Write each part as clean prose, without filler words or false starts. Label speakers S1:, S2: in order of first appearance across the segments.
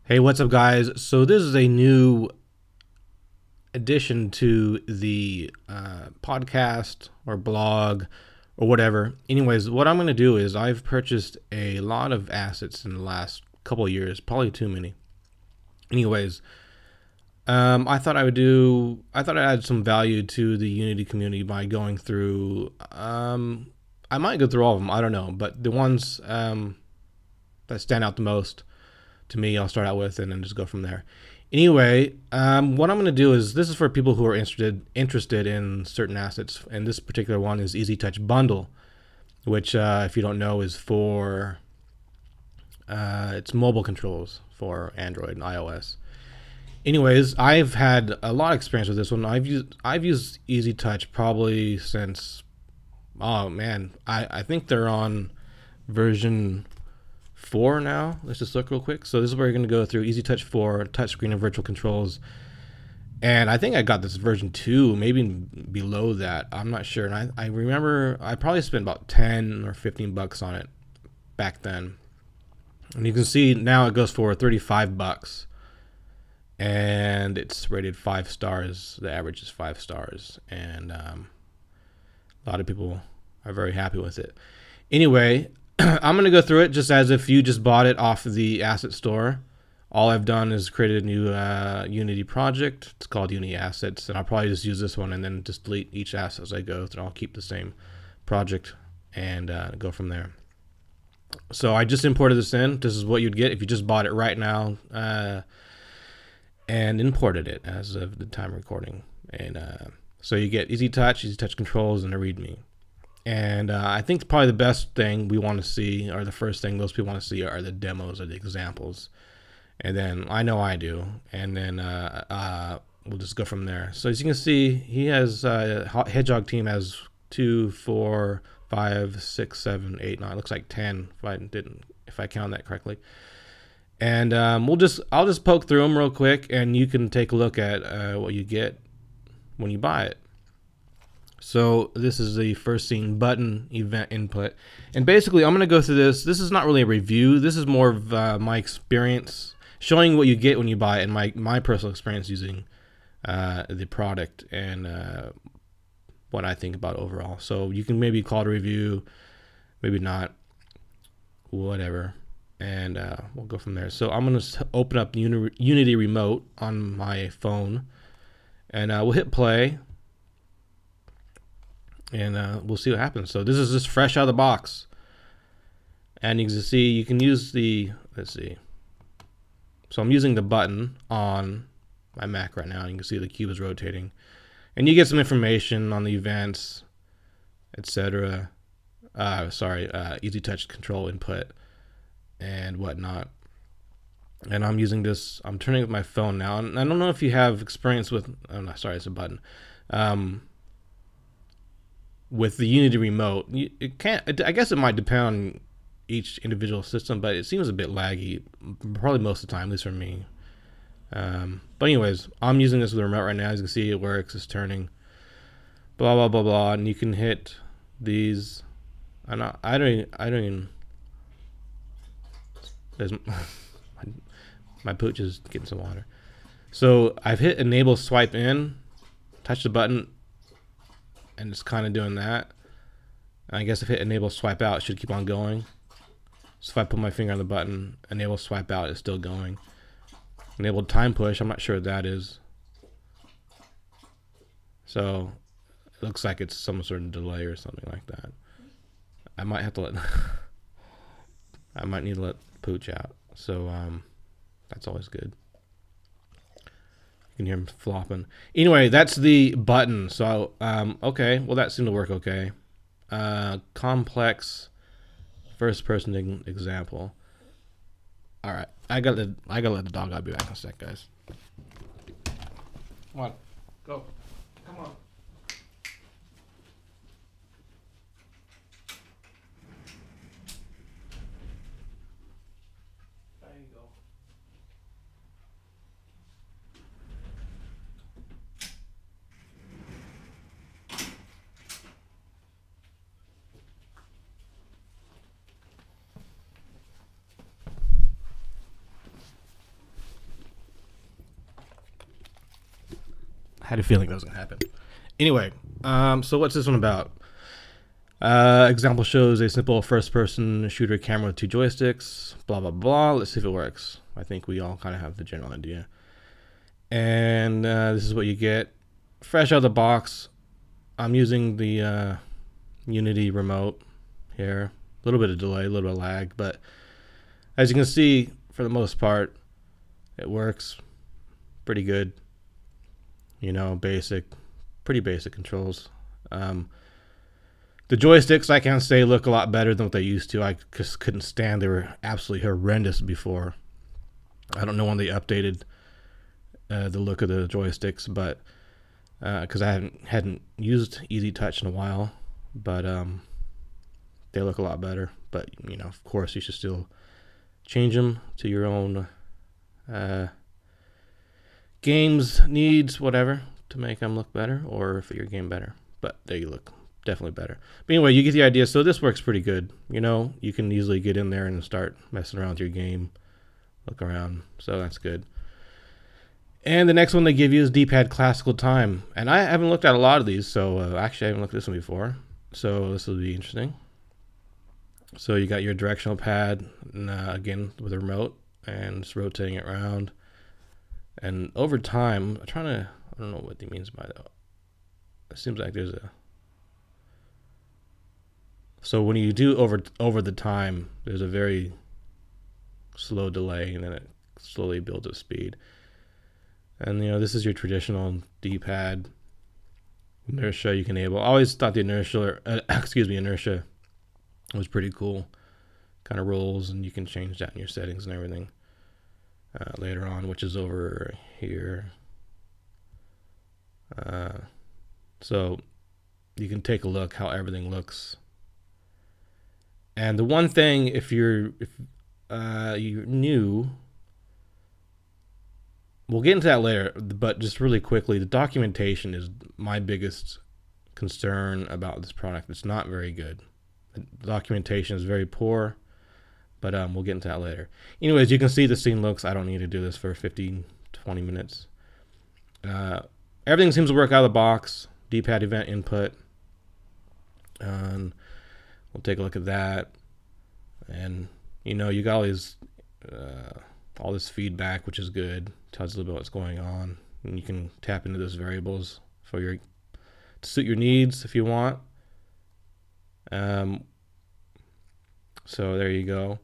S1: Hey, what's up, guys? So this is a new addition to the podcast or blog or whatever. Anyways, what I'm going to do is I've purchased a lot of assets in the last couple of years, probably too many. Anyways, I thought I'd add some value to the Unity community by going through. I might go through all of them. I don't know, but the ones that stand out the most to me, I'll start out with, and then just go from there. Anyway, what I'm going to do is this is for people who are interested in certain assets, and this particular one is Easy Touch Bundle, which, if you don't know, is for it's mobile controls for Android and iOS. Anyways, I've had a lot of experience with this one. I've used Easy Touch probably since, oh man, I think they're on version 4 now. Let's just look real quick. So this is where you're going to go through Easy Touch 4, touchscreen and virtual controls. And I think I got this version 2, maybe below that. I'm not sure. And I remember I probably spent about 10 or 15 bucks on it back then. And you can see now it goes for 35 bucks. And it's rated 5 stars. The average is 5 stars. And a lot of people are very happy with it. Anyway, I'm going to go through it just as if you just bought it off the asset store. All I've done is created a new Unity project. It's called Unity Assets, and I'll probably just use this one and then just delete each asset as I go. And I'll keep the same project and go from there. So I just imported this in. This is what you'd get if you just bought it right now and imported it as of the time recording. And so you get Easy Touch controls, and a README. And I think probably the best thing we want to see, or the first thing most people want to see, are the demos or the examples. And then I know I do. And then we'll just go from there. So as you can see, he has Hedgehog team has 2, 4, 5, 6, 7, 8, 9. It looks like 10 if I count that correctly. And I'll just poke through them real quick, and you can take a look at what you get when you buy it. So this is the first scene, button event input. And basically I'm going to go through this. This is not really a review. This is more of my experience, showing what you get when you buy it, and my personal experience using the product, and what I think about overall. So you can maybe call it a review, maybe not, whatever. And we'll go from there. So I'm going to open up Unity Remote on my phone, and we'll hit play. And we'll see what happens. So this is just fresh out of the box. And you can see you can use the, let's see. So I'm using the button on my Mac right now. You can see the cube is rotating. And you get some information on the events, etc. Easy Touch control input and whatnot. And I'm using this, I'm turning with my phone now. And I don't know if you have experience with, oh no, sorry, it's a button. With the Unity Remote, I guess it might depend on each individual system, but it seems a bit laggy, probably most of the time, at least for me. But anyways, I'm using this with the remote right now. As you can see, it works, it's turning, blah, blah, blah, blah, and you can hit these. I don't even, there's, my pooch is getting some water. So I've hit enable swipe in, touch the button, and it's kind of doing that. And I guess if I hit enable swipe out, it should keep on going. So if I put my finger on the button, enable swipe out, it's still going. Enable time push, I'm not sure what that is. So it looks like it's some sort of delay or something like that. I might have to let I might need to let Pooch out. So that's always good. You can hear him flopping. Anyway, that's the button. So, okay. Well, that seemed to work okay. Complex first-person example. All right. I gotta let the dog out. I'll be back in a sec, guys. Come on. Go. Come on. There you go. I had a feeling that was gonna happen. Anyway, so what's this one about? Example shows a simple first-person shooter camera with 2 joysticks. Blah blah blah. Let's see if it works. I think we all kind of have the general idea. And this is what you get, fresh out of the box. I'm using the Unity remote here. A little bit of delay, a little bit of lag, but as you can see, for the most part, it works pretty good. You know, pretty basic controls. The joysticks, I can say, look a lot better than what they used to. I just couldn't stand. They were absolutely horrendous before. I don't know when they updated the look of the joysticks, but because I hadn't used Easy Touch in a while, but they look a lot better. But you know, of course, you should still change them to your own game's needs, whatever, to make them look better or fit your game better. But they look definitely better. But anyway, you get the idea. So this works pretty good. You know, you can easily get in there and start messing around with your game, look around. So that's good. And the next one they give you is D-pad classical time. And I haven't looked at a lot of these, so actually I haven't looked at this one before. So this will be interesting. So you got your directional pad, and, again, with a remote, and just rotating it around. And over time, I don't know what he means by that. It seems like there's a... So when you do over the time, there's a very slow delay, and then it slowly builds up speed. And you know, this is your traditional D-pad. Inertia you can enable. I always thought the inertia was pretty cool. Kind of rolls, and you can change that in your settings and everything later on, which is over here. So you can take a look how everything looks. And the one thing, if you're new, we'll get into that later, but just really quickly, the documentation is my biggest concern about this product. It's not very good. The documentation is very poor, but we'll get into that later. Anyways, you can see the scene looks. I don't need to do this for 15, 20 minutes. Everything seems to work out of the box. D-pad event input. And we'll take a look at that. And, you know, you got all this feedback, which is good. Tells you a little bit what's going on. And you can tap into those variables to suit your needs if you want. So there you go.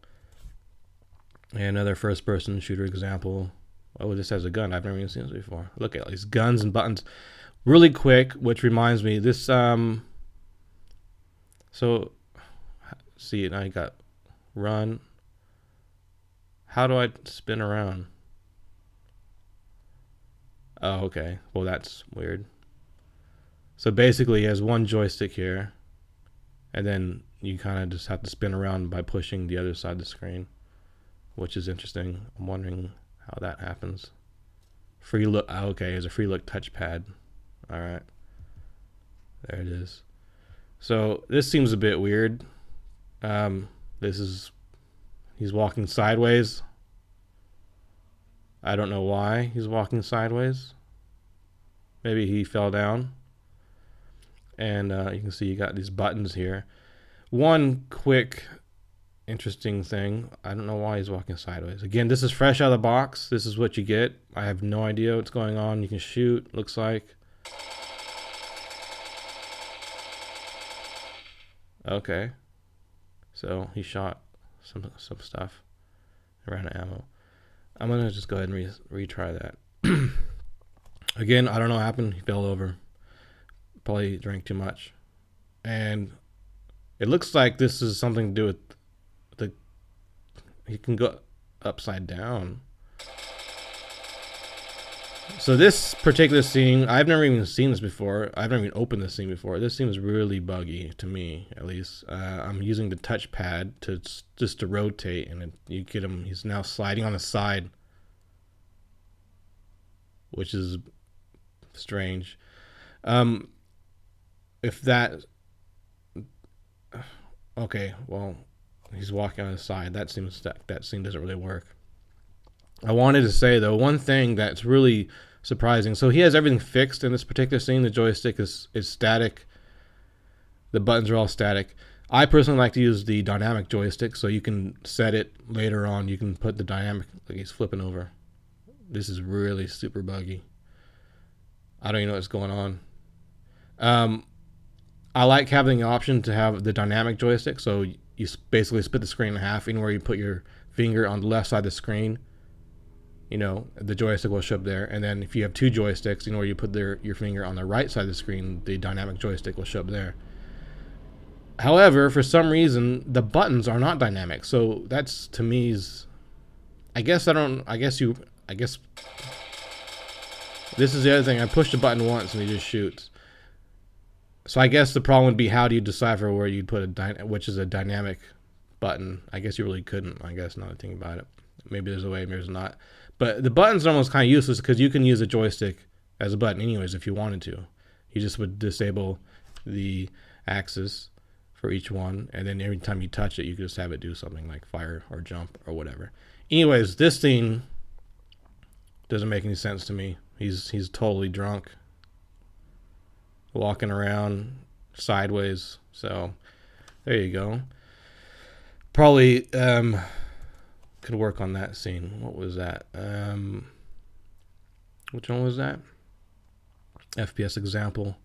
S1: And another first-person shooter example. Oh, this has a gun. I've never even seen this before. Look at all these guns and buttons. Really quick, which reminds me, this, so, see, now you got run. How do I spin around? Oh, okay. Well, that's weird. So basically, he has one joystick here, and then you kind of just have to spin around by pushing the other side of the screen, which is interesting. I'm wondering how that happens. Free look. Oh, okay, there's a free look touchpad. All right, there it is. So this seems a bit weird. He's walking sideways. I don't know why he's walking sideways. Maybe he fell down. And you can see you got these buttons here. One quick interesting thing. I don't know why he's walking sideways. Again, this is fresh out of the box. This is what you get. I have no idea what's going on. You can shoot, looks like. Okay. So he shot some stuff. Ran out of ammo. I'm going to just go ahead and retry that. Again, I don't know what happened. He fell over. Probably drank too much. And it looks like this is something to do with he can go upside down. So this particular scene, I've never even seen this before. I've never even opened this scene before. This seems really buggy to me, at least. I'm using the touchpad to rotate, and you get him. He's now sliding on the side, which is strange. If that, okay, well, he's walking on the side. That scene doesn't really work. I wanted to say though, one thing that's really surprising. So he has everything fixed in this particular scene. The joystick is static. The buttons are all static. I personally like to use the dynamic joystick, so you can set it later on. You can put the dynamic, like he's flipping over. This is really super buggy. I don't even know what's going on. I like having the option to have the dynamic joystick, so you basically split the screen in half. Anywhere you put your finger on the left side of the screen, you know, the joystick will show up there. And then if you have two joysticks, anywhere you put your finger on the right side of the screen, the dynamic joystick will show up there. However, for some reason, the buttons are not dynamic. So that's, to me, is, I guess this is the other thing. I push the button once and it just shoots. So I guess the problem would be, how do you decipher where you'd put which is a dynamic button? I guess you really couldn't, I guess, now that I think about it. Maybe there's a way, maybe there's not. But the buttons are almost kind of useless, because you can use a joystick as a button anyways if you wanted to. You just would disable the axis for each one, and then every time you touch it, you could just have it do something like fire or jump or whatever. Anyways, this scene doesn't make any sense to me. He's totally drunk, walking around sideways. So there you go. Probably could work on that scene. What was that? Which one was that? FPS example.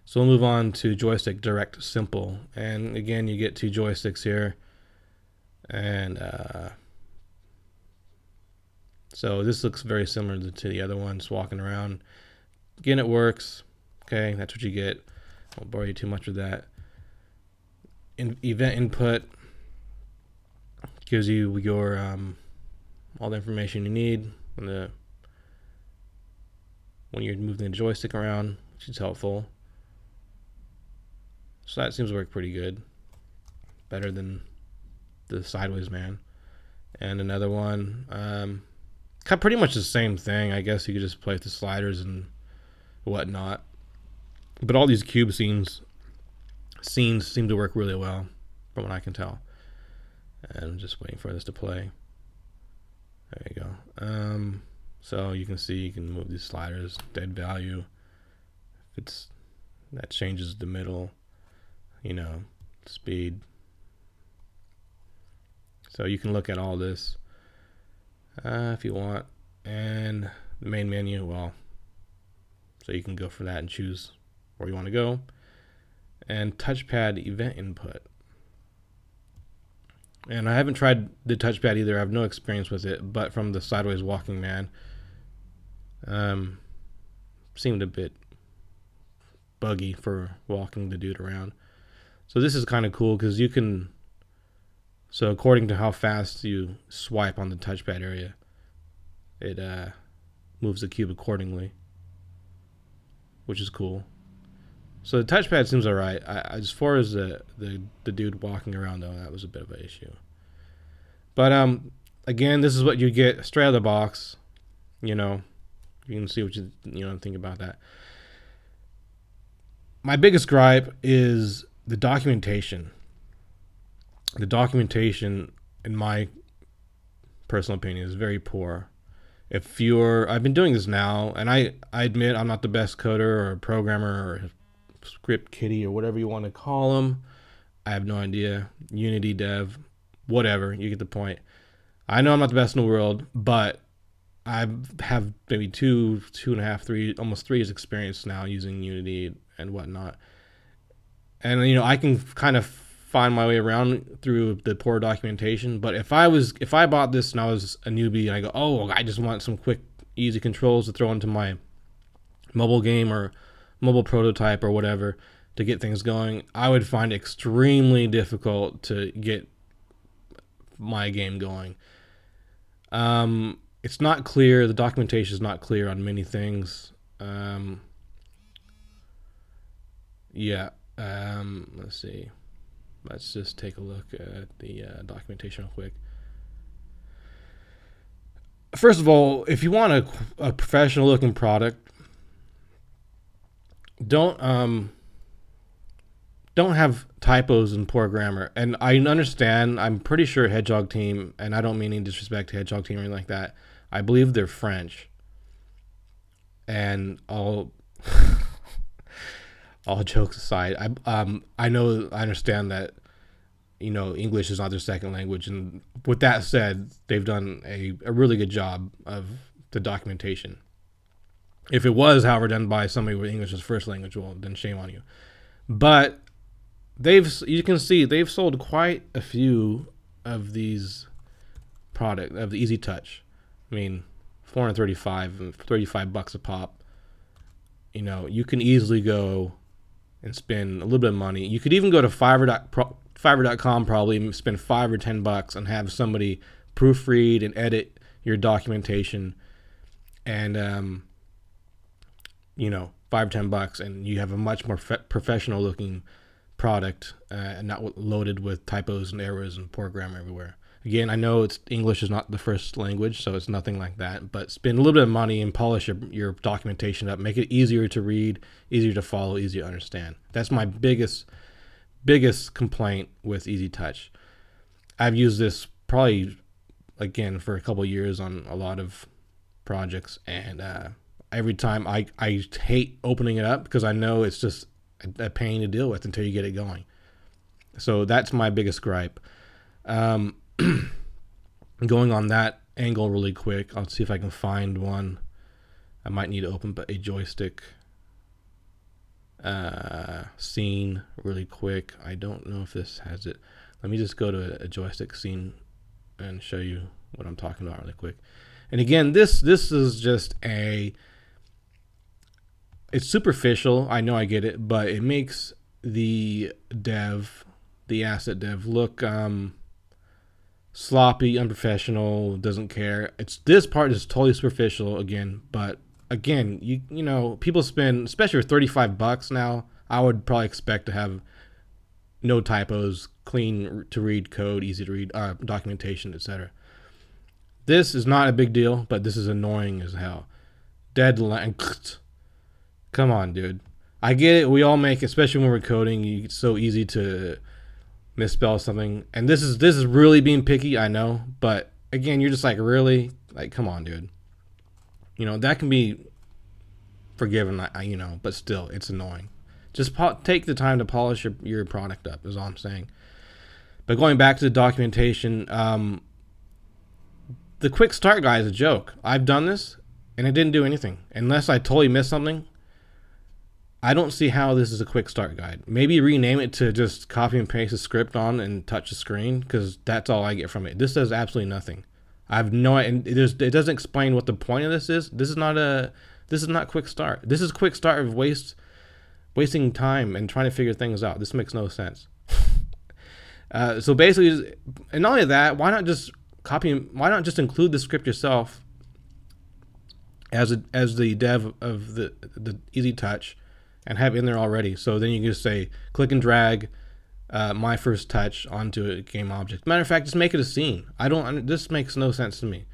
S1: So we'll move on to joystick direct simple. And again, you get two joysticks here. And so this looks very similar to the other ones, walking around. Again, it works. Okay, that's what you get. I won't bore you too much with that. Event input gives you your all the information you need when you're moving the joystick around, which is helpful. So that seems to work pretty good. Better than the sideways man. And another one, pretty much the same thing. I guess you could just play with the sliders and whatnot. But all these cube scenes seem to work really well, from what I can tell. And I'm just waiting for this to play. There you go. So you can see, you can move these sliders, dead value. That changes the middle, you know, speed. So you can look at all this if you want. And the main menu, well, so you can go for that and choose where you want to go. And touchpad event input. And I haven't tried the touchpad either. I have no experience with it, but from the sideways walking man, seemed a bit buggy for walking the dude around. So this is kind of cool, because you can, so according to how fast you swipe on the touchpad area, it moves the cube accordingly, which is cool. So the touchpad seems alright. As far as the dude walking around, though, that was a bit of an issue. But again, this is what you get straight out of the box. You know, you can see what you think about that. My biggest gripe is the documentation. The documentation, in my personal opinion, is very poor. I've been doing this now, and I admit I'm not the best coder or programmer or script kiddie or whatever you want to call them. I have no idea. Unity dev, whatever, you get the point. I know I'm not the best in the world, but I have maybe two and a half, almost 3 years experience now using Unity and whatnot. And I can kind of find my way around through the poor documentation. But if I bought this and I was a newbie and I go, oh, I just want some quick, easy controls to throw into my mobile game or mobile prototype or whatever to get things going, I would find it extremely difficult to get my game going. It's not clear. The documentation is not clear on many things. Let's see. Let's just take a look at the documentation real quick. First of all, if you want a professional looking product, don't have typos and poor grammar. And I understand, I'm pretty sure Hedgehog Team, and I don't mean any disrespect to Hedgehog Team or anything like that, I believe they're French. And all all jokes aside, I understand that, you know, English is not their second language, and with that said, they've done a really good job of the documentation. If it was, however, done by somebody with English as first language, well, then shame on you. But you can see they've sold quite a few of these of the Easy Touch. I mean, 435 and $35 a pop. You know, you can easily go and spend a little bit of money. You could even go to Fiverr.com probably and spend $5 or $10 and have somebody proofread and edit your documentation, and you know, $5 or $10, and you have a much more professional looking product, and not loaded with typos and errors and poor grammar everywhere. Again, I know English is not the first language, so it's nothing like that, but spend a little bit of money and polish your documentation up. Make it easier to read, easier to follow, easier to understand. That's my biggest complaint with Easy Touch. I've used this probably, again, for a couple of years on a lot of projects, and every time I hate opening it up because I know it's just a pain to deal with until you get it going. So that's my biggest gripe. Going on that angle really quick, I'll see if I can find one. I might need to open a joystick scene really quick. I don't know if this has it. Let me just go to a joystick scene and show you what I'm talking about really quick. And again, this is just it's superficial. I know, I get it, but it makes the asset dev look sloppy, unprofessional, doesn't care. This part is totally superficial again, but again, you know, people spend, especially for $35 now, I would probably expect to have no typos, clean to read code, easy to read documentation, etc. This is not a big deal, but this is annoying as hell. Deadline. Come on, dude. I get it. We all make, especially when we're coding, it's so easy to misspell something. And this is really being picky, I know. But again, you're just like, really? Like, come on, dude. You know, that can be forgiven, you know, but still, it's annoying. Just take the time to polish your product up, is all I'm saying. But going back to the documentation, the quick start guide is a joke. I've done this, and it didn't do anything. Unless I totally missed something, I don't see how this is a quick start guide. Maybe rename it to just copy and paste the script on and touch the screen, because that's all I get from it. This does absolutely nothing. I have no idea. It doesn't explain what the point of this is. This is not quick start. This is quick start of wasting time and trying to figure things out. This makes no sense. So basically, and not only that, why not just include the script yourself as the dev of the Easy Touch, and have it in there already. So then you can just say, click and drag my first touch onto a game object. Matter of fact, just make it a scene. This makes no sense to me.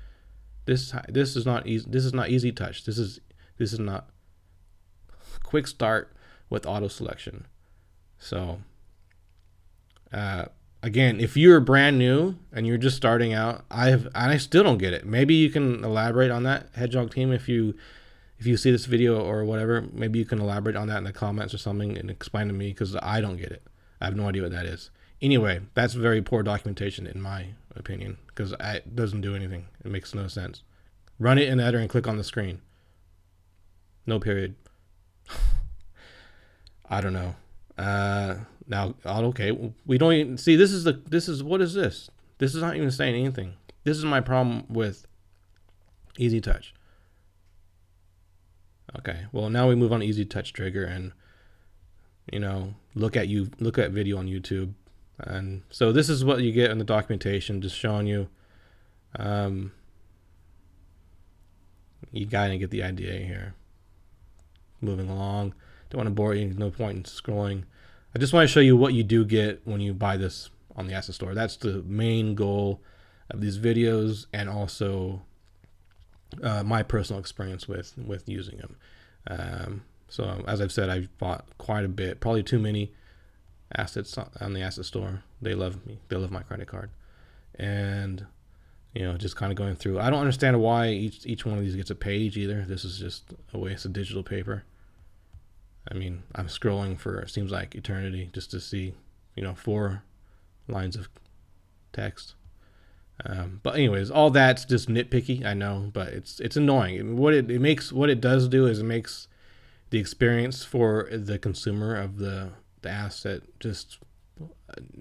S1: This is not easy. This is not Easy Touch. This is not quick start with auto selection. So again, if you're brand new and you're just starting out, I still don't get it. Maybe you can elaborate on that, Hedgehog team, if you see this video or whatever. Maybe you can elaborate on that in the comments or something and explain to me, because I don't get it. I have no idea what that is. Anyway, that's very poor documentation in my opinion, because it doesn't do anything. It makes no sense. Run it in the editor and click on the screen. No period. I don't know. Now, okay, we don't even see. What is this? This is not even saying anything. This is my problem with Easy Touch. Okay, well, now we move on to Easy Touch trigger, and you know, look at video on YouTube. And so this is what you get in the documentation, just showing you. You gotta get the idea here. Moving along, don't want to bore you. No point in scrolling. I just want to show you what you do get when you buy this on the asset store. That's the main goal of these videos, and also my personal experience with using them. So as I've said, I've bought quite a bit, probably too many assets on the asset store. They love me. They love my credit card. And You know, just kind of going through. I don't understand why each one of these gets a page either. This is just a waste of digital paper. I mean, I'm scrolling for, it seems like eternity just to see, you know, 4 lines of text. But anyways, all that's just nitpicky, I know, but it's annoying. I mean, what it does do is it makes the experience for the consumer of the asset just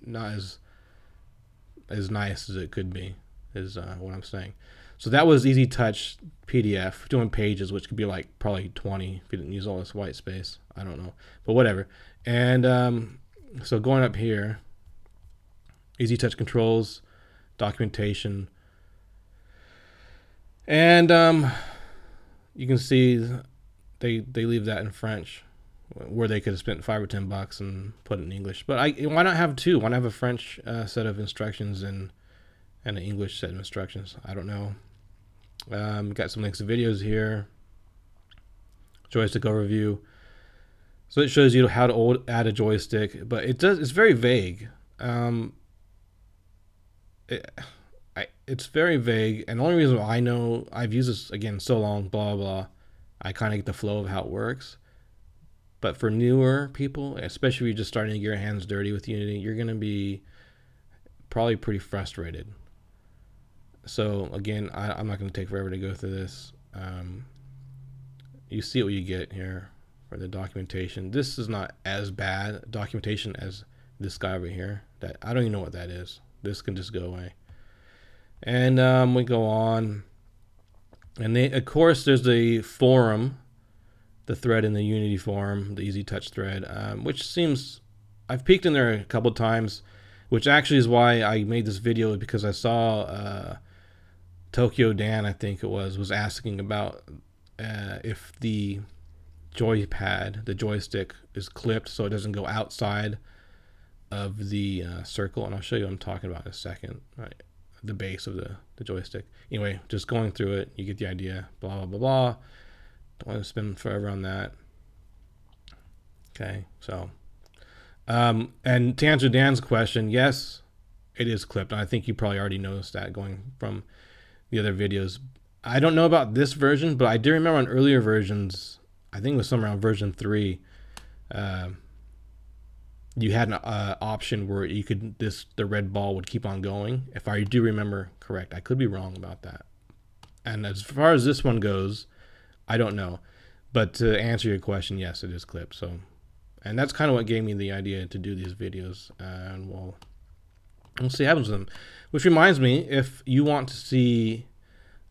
S1: not as nice as it could be, is what I'm saying. So that was Easy Touch PDF, doing pages, which could be like probably 20 if you didn't use all this white space. I don't know, but whatever. And so going up here, Easy Touch controls, documentation, and you can see they leave that in French, where they could have spent $5 or $10 and put it in English. But why not have 2? Why not have a French set of instructions and an English set of instructions? I don't know. Got some links to videos here. Joystick overview. So it shows you how to add a joystick, but it's very vague. It's very vague, and the only reason I know, I've used this again so long, blah blah, I kind of get the flow of how it works. But for newer people, especially if you're just starting to get your hands dirty with Unity, you're gonna be probably pretty frustrated. So again, I'm not gonna take forever to go through this. You see what you get here for the documentation. This is not as bad documentation as this guy over here. That I don't even know what that is. This can just go away. And we go on, and of course there's the forum, the thread in the Unity forum, the Easy Touch thread, which seems, I've peeked in there a couple of times, which actually is why I made this video, because I saw Tokyo Dan, I think it was asking about if the joypad, the joystick, is clipped so it doesn't go outside of the circle, and I'll show you what I'm talking about in a second. Right, the base of the joystick. Anyway, just going through it, you get the idea. Blah blah blah blah. Don't want to spend forever on that. Okay, so and to answer Dan's question, yes, it is clipped. And I think you probably already noticed that going from the other videos. I don't know about this version, but I do remember on earlier versions, I think it was somewhere around version 3, you had an option where you could, the red ball would keep on going, if I do remember correct. I could be wrong about that. And as far as this one goes, I don't know. But to answer your question, yes, it is clipped. So, and that's kind of what gave me the idea to do these videos. And we'll see what happens with them. Which reminds me, if you want to see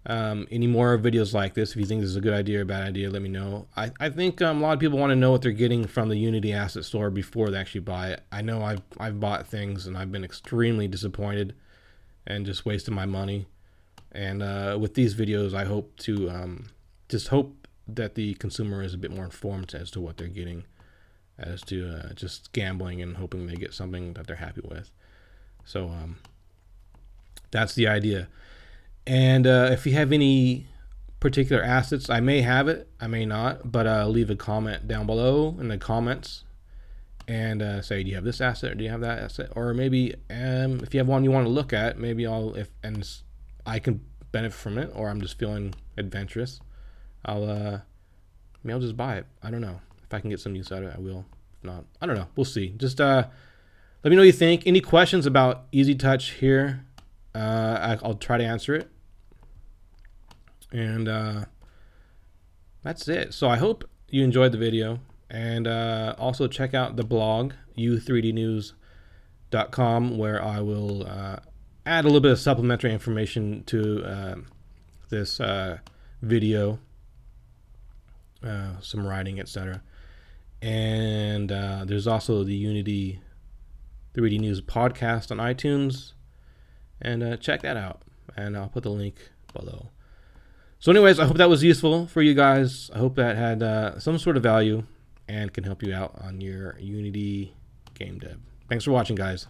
S1: any more videos like this, if you think this is a good idea or bad idea, let me know. I think a lot of people want to know what they're getting from the Unity Asset Store before they actually buy it. I know I've bought things and I've been extremely disappointed and just wasted my money. And with these videos, I hope to just hope that the consumer is a bit more informed as to what they're getting, as to just gambling and hoping they get something that they're happy with. So that's the idea. And if you have any particular assets, I may have it, I may not, but leave a comment down below in the comments and say, do you have this asset or do you have that asset? Or maybe if you have one you want to look at, maybe I can benefit from it, or I'm just feeling adventurous, maybe I'll just buy it. I don't know. If I can get some use out of it, I will. If not, I don't know. We'll see. Just let me know what you think. Any questions about Easy Touch here? I'll try to answer it. And that's it. So I hope you enjoyed the video, and also check out the blog u3dnews.com, where I will add a little bit of supplementary information to this video, some writing, etc. And there's also the Unity 3D News podcast on iTunes, and check that out, and I'll put the link below. So anyways, I hope that was useful for you guys. I hope that had some sort of value and can help you out on your Unity game dev. Thanks for watching, guys.